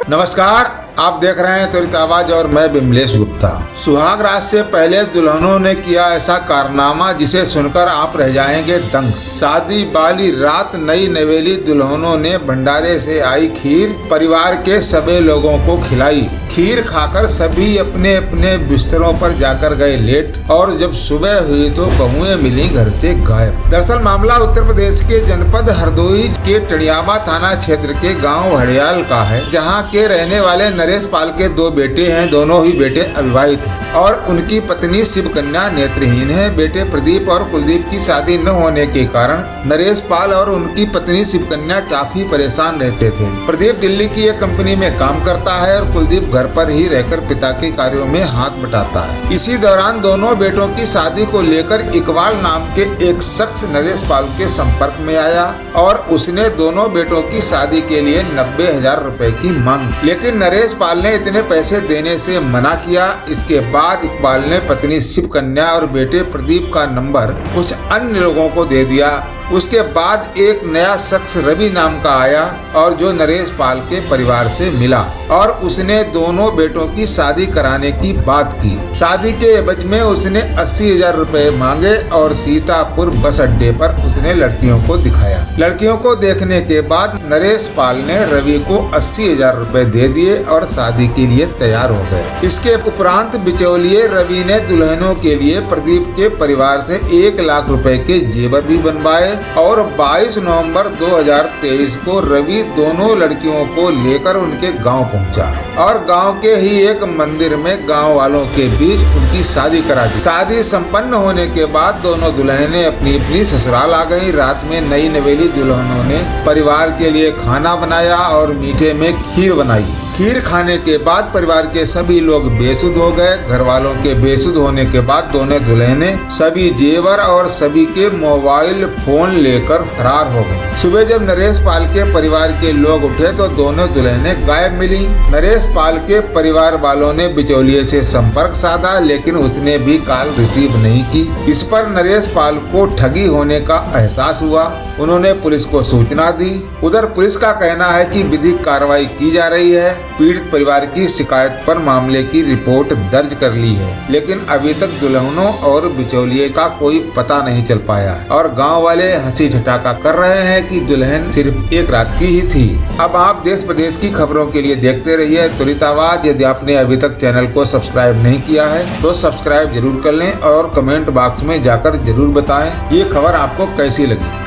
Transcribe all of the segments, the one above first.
नमस्कार, आप देख रहे हैं त्वरित आवाज और मैं बिमलेश गुप्ता। सुहाग रात से पहले दुल्हनों ने किया ऐसा कारनामा जिसे सुनकर आप रह जाएंगे दंग। शादी वाली रात नई नवेली दुल्हनों ने भंडारे से आई खीर परिवार के सभी लोगों को खिलाई। खीर खाकर सभी अपने अपने बिस्तरों पर जाकर गए लेट और जब सुबह हुई तो बहुएं मिली घर से गायब। दरअसल मामला उत्तर प्रदेश के जनपद हरदोई के टणियाबा थाना क्षेत्र के गांव हड़ियाल का है, जहां के रहने वाले नरेश पाल के दो बेटे हैं। दोनों ही बेटे अविवाहित हैं और उनकी पत्नी शिव कन्या नेत्रहीन है। बेटे प्रदीप और कुलदीप की शादी न होने के कारण नरेश पाल और उनकी पत्नी शिव कन्या काफी परेशान रहते थे। प्रदीप दिल्ली की एक कंपनी में काम करता है और कुलदीप घर पर ही रहकर पिता के कार्यों में हाथ बटाता है। इसी दौरान दोनों बेटों की शादी को लेकर इकबाल नाम के एक शख्स नरेश पाल के संपर्क में आया और उसने दोनों बेटों की शादी के लिए 90,000 रुपए की मांग, लेकिन नरेश पाल ने इतने पैसे देने से मना किया। इसके बाद इकबाल ने पत्नी शिव कन्या और बेटे प्रदीप का नंबर कुछ अन्य लोगों को दे दिया। उसके बाद एक नया शख्स रवि नाम का आया और जो नरेश पाल के परिवार से मिला और उसने दोनों बेटों की शादी कराने की बात की। शादी के एवज में उसने 80,000 रुपए मांगे और सीतापुर बस अड्डे पर उसने लड़कियों को दिखाया। लड़कियों को देखने के बाद नरेश पाल ने रवि को 80,000 रुपए दे दिए और शादी के लिए तैयार हो गए। इसके उपरांत बिचौलिए रवि ने दुल्हनों के लिए प्रदीप के परिवार से 1 लाख रुपए के जेवर भी बनवाए और 22 नवंबर 2023 को रवि दोनों लड़कियों को लेकर उनके गांव पहुंचा और गांव के ही एक मंदिर में गांव वालों के बीच उनकी शादी करा दी। शादी संपन्न होने के बाद दोनों दुल्हनें अपनी अपनी ससुराल आ गईं। रात में नई नवेली दुल्हनों ने परिवार के लिए खाना बनाया और मीठे में खीर बनाई। खीर खाने के बाद परिवार के सभी लोग बेसुध हो गए। घर वालों के बेसुध होने के बाद दोनों दुल्हनें सभी जेवर और सभी के मोबाइल फोन लेकर फरार हो गए। सुबह जब नरेश पाल के परिवार के लोग उठे तो दोनों दुल्हनें गायब मिली। नरेश पाल के परिवार वालों ने बिचौलिए से संपर्क साधा, लेकिन उसने भी कॉल रिसीव नहीं की। इस पर नरेश पाल को ठगी होने का एहसास हुआ। उन्होंने पुलिस को सूचना दी। उधर पुलिस का कहना है कि विधिक कार्रवाई की जा रही है। पीड़ित परिवार की शिकायत पर मामले की रिपोर्ट दर्ज कर ली है, लेकिन अभी तक दुल्हनों और बिचौलिए का कोई पता नहीं चल पाया है और गांव वाले हंसी ठिठोका कर रहे हैं कि दुल्हन सिर्फ एक रात की ही थी। अब आप देश प्रदेश की खबरों के लिए देखते रहिए त्वरित आवाज। यदि आपने अभी तक चैनल को सब्सक्राइब नहीं किया है तो सब्सक्राइब जरूर कर लें और कमेंट बॉक्स में जाकर जरूर बताएं ये खबर आपको कैसी लगी।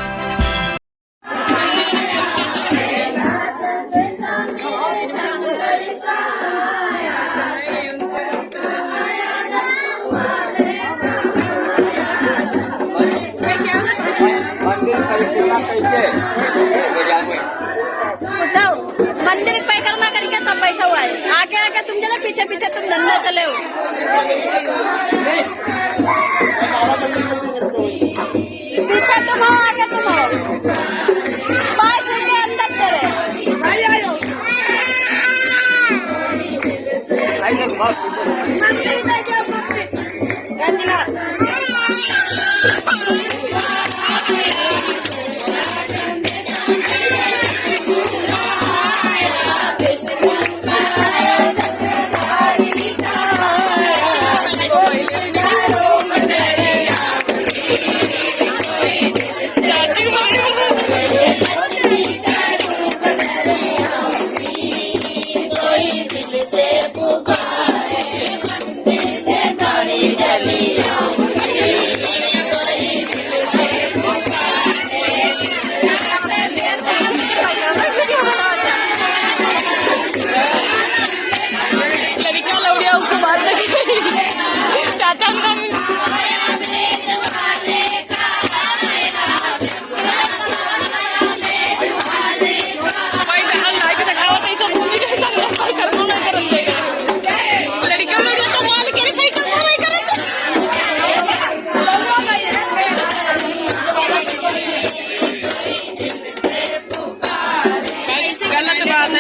मंदिर परिक्रमा करके तब बैठा हुआ है। आगे आगे तुम जरा, पीछे पीछे तुम धंधा चले हो। पीछे तुम हो, आगे तुम हो। पाँच के अंदर तेरे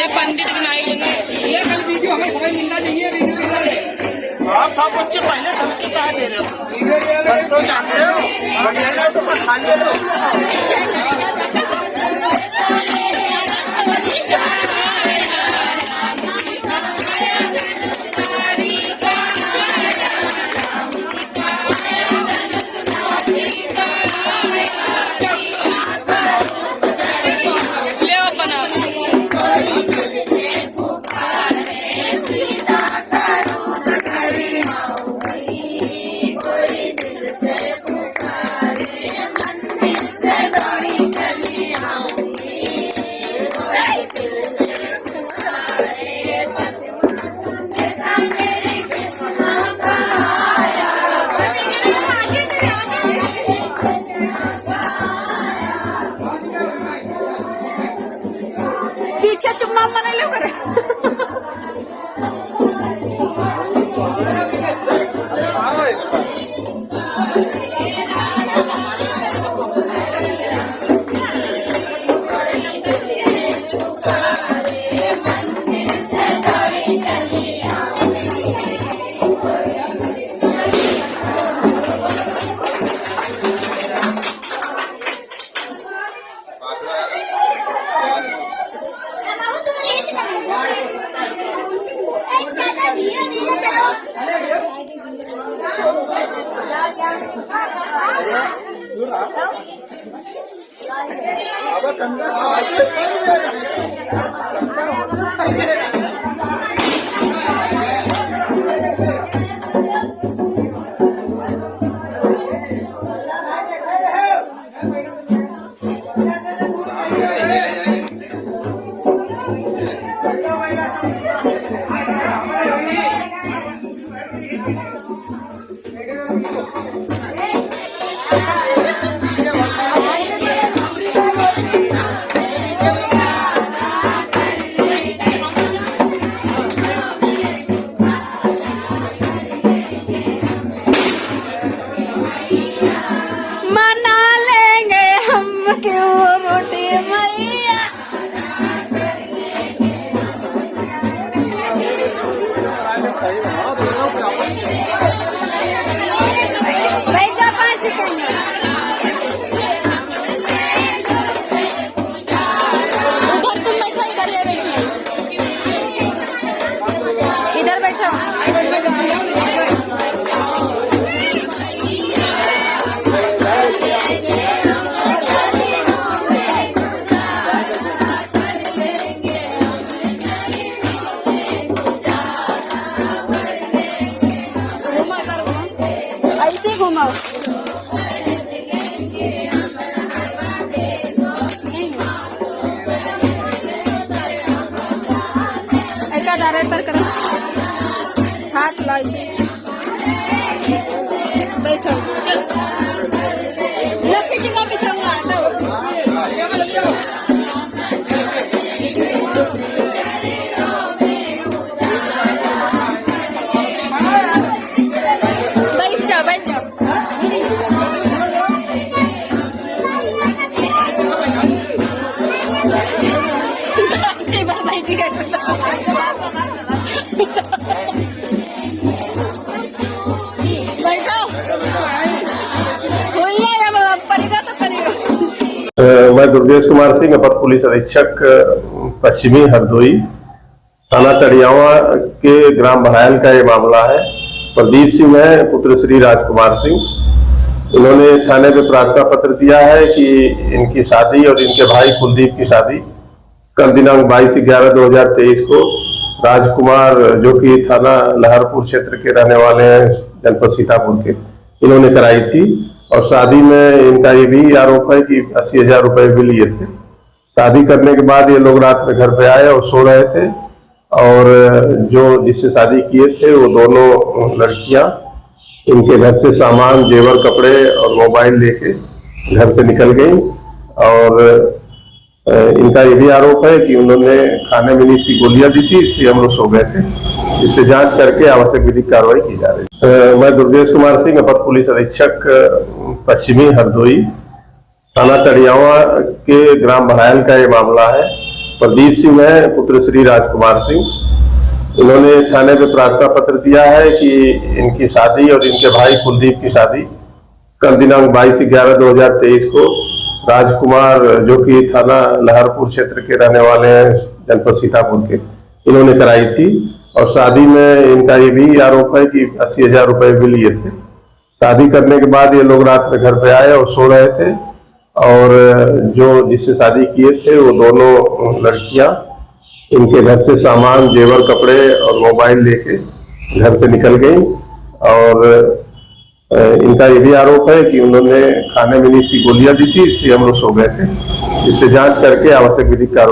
पंडित ये कल वीडियो हमें खबर मिलना चाहिए। वीडियो आप बच्चे पहले धमकी कहा दे रहे हो, तो जानते हो तो खा ले लो। अम्मा नाही लवकर मना लेंगे हम क्यों रोटी मैया भैया 5 चिकन उधर तुम बैठो इधर ये बैठो इधर बैठो ऐसे घुमाओ ऐसा डायरेक्ट पर करो हाथ ला ऐसे बैठो लपटी का बिछाऊंगा बैठ जाओ मैं दुर्गेश कुमार सिंह, अपर पुलिस अधीक्षक पश्चिमी हरदोई, थाना टड़ियावा के ग्राम बहायल का ये मामला है। प्रदीप सिंह है पुत्र श्री राजकुमार सिंह। इन्होंने थाने पे प्रार्थना पत्र दिया है कि इनकी शादी और इनके भाई कुलदीप की शादी कल दिनांक 22/11/2023 को राजकुमार, जो कि थाना लहरपुर क्षेत्र के रहने वाले हैं, जनपद सीतापुर के, इन्होंने कराई थी। और शादी में इनका ये भी आरोप है कि 80,000 रुपए भी लिए थे। शादी करने के बाद ये लोग रात में घर पे आए और सो रहे थे, और जो जिससे शादी किए थे वो दोनों लड़कियां इनके घर से सामान, जेवर, कपड़े और मोबाइल लेके घर से निकल गई। और इनका ये भी आरोप है कि उन्होंने खाने में नीच की गोलियां दी थी, इसलिए हम लोग सो गए थे। इस पे जांच करके आवश्यक विधिक कार्रवाई की जा रही है। मैं दुर्गेश कुमार सिंह, अपर पुलिस अधीक्षक पश्चिमी हरदोई, थाना टड़ियावा के ग्राम बहायल का ये मामला है। प्रदीप सिंह है पुत्र श्री राजकुमार सिंह। इन्होंने थाने पे प्रार्थना पत्र दिया है कि इनकी शादी और इनके भाई कुलदीप की शादी कल दिनांक 22/11/2023 को राजकुमार, जो कि थाना लहरपुर क्षेत्र के रहने वाले हैं, जनपद सीतापुर के, इन्होंने कराई थी। और शादी में इनका ये भी आरोप है कि 80,000 रुपए भी लिए थे। शादी करने के बाद ये लोग रात में घर पे आए और सो रहे थे, और जो जिससे शादी किए थे वो दोनों लड़कियां इनके घर से सामान, जेवर, कपड़े और मोबाइल लेके घर से निकल गई। और इनका ये भी आरोप है कि उन्होंने खाने में नीच की गोलियां दी थी, इसलिए हम लोग सो गए थे। इस पे जांच करके आवश्यक विधिक कार्रवाई